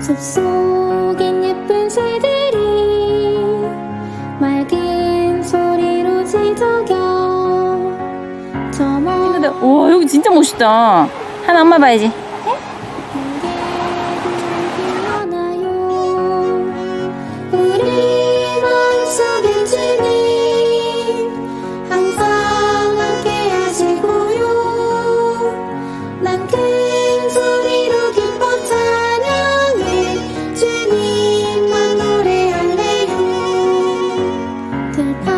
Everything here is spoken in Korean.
숲속엔 예쁜 새들이 맑은 소리로 지저겨 저 근데 와 여기 진짜 멋있다. 하나 엄마 봐야지. 우리 마음속에 주님 항상 함께 하시고요. 난 큰 소리로 기뻐 찬양해 주님만 노래할래요. 들판